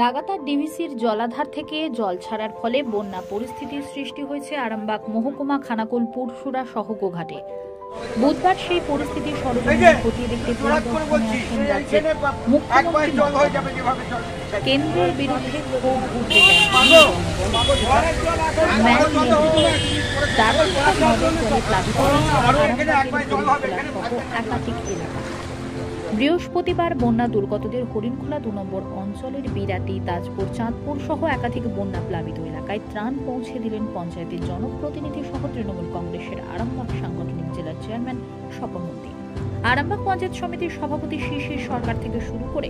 লাগাতার ডিভিসির জলাধার থেকে জল ছাড়ার ফলে বন্যা পরিস্থিতির সৃষ্টি হয়েছে আরামবাগ মহকুমা খানাকুল পুরসুরা সহ গোঘাটে। বুধবার সেই পরিস্থিতি সরজমিনে খতিয়ে দেখতে পরিদর্শনে আসেন রাজ্যের মুখ্যমন্ত্রী। কেন্দ্রের বিরুদ্ধে ক্ষোভ উঠে একাধিক এলাকা। বৃহস্পতিবার বন্যা দুর্গতদের হরিণখোলা ২ নম্বর অঞ্চলের বিরাটি, তাজপুর, চাঁদপুর সহ একাধিক বন্যা প্লাবিত এলাকায় ত্রাণ পৌঁছে দিলেন পঞ্চায়েতের জনপ্রতিনিধি সহ তৃণমূল কংগ্রেসের আরামবাগ সাংগঠনিক জেলার চেয়ারম্যান স্বপন নন্দী, আরামবাগ পঞ্চায়েত সমিতির সভাপতি শিশির সরকার থেকে শুরু করে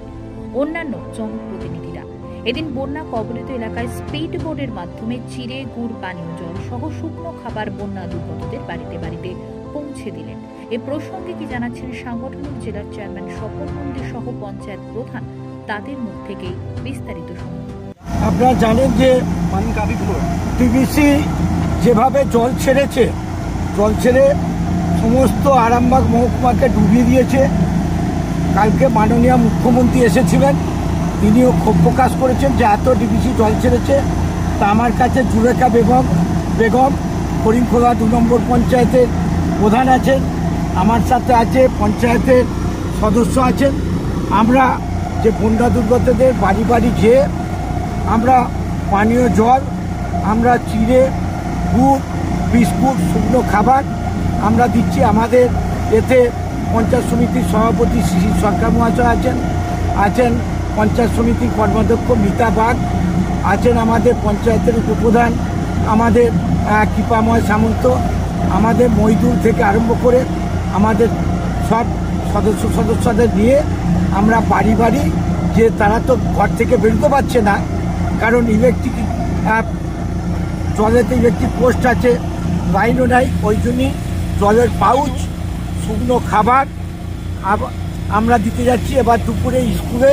অন্যান্য জনপ্রতিনিধিরা। এদিন বন্যা কবলিত এলাকায় স্পিড বোর্ডের মাধ্যমে চিড়ে, গুড়, পানীয় জল সহ শুকনো খাবার বন্যা দুর্গতদের বাড়িতে বাড়িতে পৌঁছে দিলেন। এ প্রসঙ্গে কি জানাচ্ছেন সাংগঠনিক জেলার চেয়ারম্যান স্বপন নন্দী সহ পঞ্চায়েত প্রধান, তাদের মুখ থেকেই বিস্তারিত শুনুন। আপনারা জানেন যে ডিভিসি যেভাবে জল ছেড়ে সমস্ত আরামবাগ মহকুমাকে ডুবিয়ে দিয়েছে। কালকে মাননীয় মুখ্যমন্ত্রী এসেছিলেন, তিনিও ক্ষোভ প্রকাশ করেছেন যে এত ডিভিসি জল ছেড়েছে। তা আমার কাছে জুলেখা বেগম হরিণখোলা ২ নম্বর পঞ্চায়েতের প্রধান আছেন, আমার সাথে আছে পঞ্চায়েতের সদস্য আছেন। আমরা যে বন্যা দুর্গতদের বাড়ি বাড়ি যেয়ে আমরা পানীয় জল, আমরা চিড়ে, গুড়, বিস্কুট, শুকনো খাবার আমরা দিচ্ছি। আমাদের এতে পঞ্চায়েত সমিতির সভাপতি শিশির সরকার মহাশয় আছেন পঞ্চায়েত সমিতির কর্মাধ্যক্ষ মিতা বাগ আছেন, আমাদের পঞ্চায়েতের উপপ্রধান আমাদের কৃপাময় সামন্ত, আমাদের মইদুল থেকে আরম্ভ করে আমাদের সব সদস্যদের নিয়ে আমরা বাড়ি বাড়ি যে তারা তো ঘর থেকে বেরোতে পারছে না, কারণ ইলেকট্রিক জলেতে ইলেকট্রিক পোস্ট আছে, লাইনও নাই, ওই জন্যই জলের পাউচ, শুকনো খাবার আমরা দিতে যাচ্ছি। এবার দুপুরে স্কুলে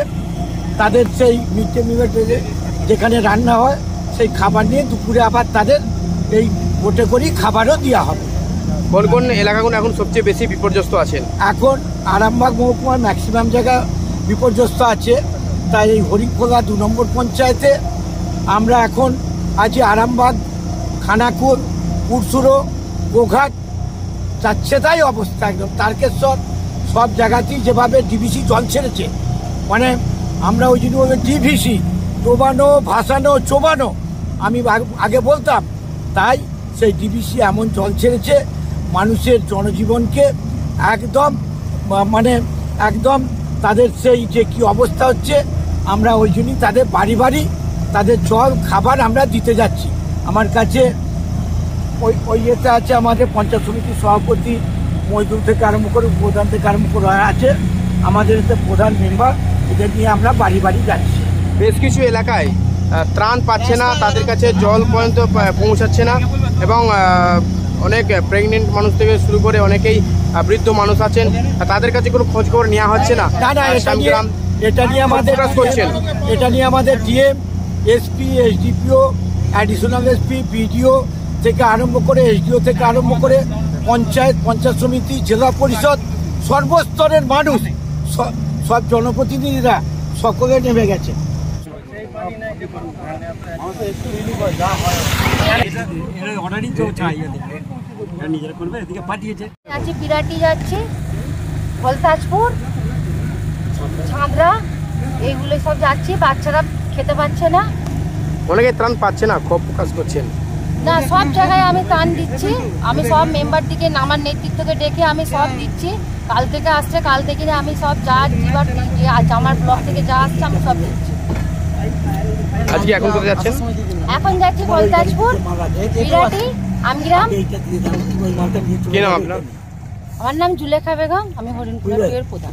তাদের সেই মিড ডে মিলের যেখানে রান্না হয় সেই খাবার নিয়ে দুপুরে আবার তাদের এই বোটে করেই খাবারও দেওয়া হবে। কোন কোন এলাকাগুলো এখন সবচেয়ে বেশি বিপর্যস্ত আছেন? এখন আরামবাগ মহকুমার ম্যাক্সিমাম জায়গা বিপর্যস্ত আছে। তাই এই হরিণখোলা ২ নম্বর পঞ্চায়েতে আমরা এখন আছি আরামবাগ, খানাকুল, পুরসুরো, গোঘাট, যাচ্ছে তাই অবস্থা একদম তারকেশ্বর, সব জায়গাতেই যেভাবে ডিভিসি জল ছেড়েছে, মানে আমরা ওই জন্য ডিভিসি ডোবানো, ভাসানো, চোবানো আমি আগে বলতাম, তাই সেই ডিভিসি এমন জল ছেড়েছে মানুষের জনজীবনকে একদম তাদের সেই যে কি অবস্থা হচ্ছে, আমরা ওই জন্যই তাদের বাড়ি বাড়ি তাদের জল খাবার আমরা দিতে যাচ্ছি। আমার কাছে ওই ইয়েতে আছে আমাদের পঞ্চায়েত সমিতির সভাপতি মইদুল থেকে আরম্ভ করে প্রধান থেকে আরম্ভ করে আছে, আমাদের এতে প্রধান মেম্বার, এদের নিয়ে আমরা বাড়ি বাড়ি যাচ্ছি। বেশ কিছু এলাকায় ত্রাণ পাচ্ছে না, তাদের কাছে জল পর্যন্ত পৌঁছাচ্ছে না, এবং অনেক প্রেগনেন্ট মানুষ থেকে শুরু করে অনেকেই বৃদ্ধ মানুষ আছেন, তাদের কাছে কোনো খোঁজ খবর নেওয়া হচ্ছে না। এটা নিয়ে আমাদের DM, SP, SDPO, additional SP, BDO থেকে আরম্ভ করে এসডিও থেকে আরম্ভ করে পঞ্চায়েত সমিতি, জেলা পরিষদ, সর্বস্তরের মানুষ, সব জনপ্রতিনিধিরা সকলে নেমে গেছে। বিরাটি যাচ্ছে, তাজপুর, ছাঁদরা, এইগুলো সব যাচ্ছে, বাচ্চারা খেতে পাচ্ছে না, অনেকে ত্রাণ পাচ্ছে না, ক্ষোভ প্রকাশ করছেন। না, সব জায়গায় আমি ত্রাণ দিচ্ছি, আমি সব মেম্বার দিকে আমার নেতৃত্বকে ডেকে আমি সব দিচ্ছি। কাল থেকে আসছে, কাল থেকে আমি সব আমার ব্লক থেকে যা আসছে আমি সব দিচ্ছি। আজকে এখন কোথায় যাচ্ছেন? এখন যাচ্ছি তাজপুর, বিরাটি, আমগ্রাম। কি নাম আপনার? আমার নাম জুলেখা বেগম, আমি হরিণখোলা প্রধান।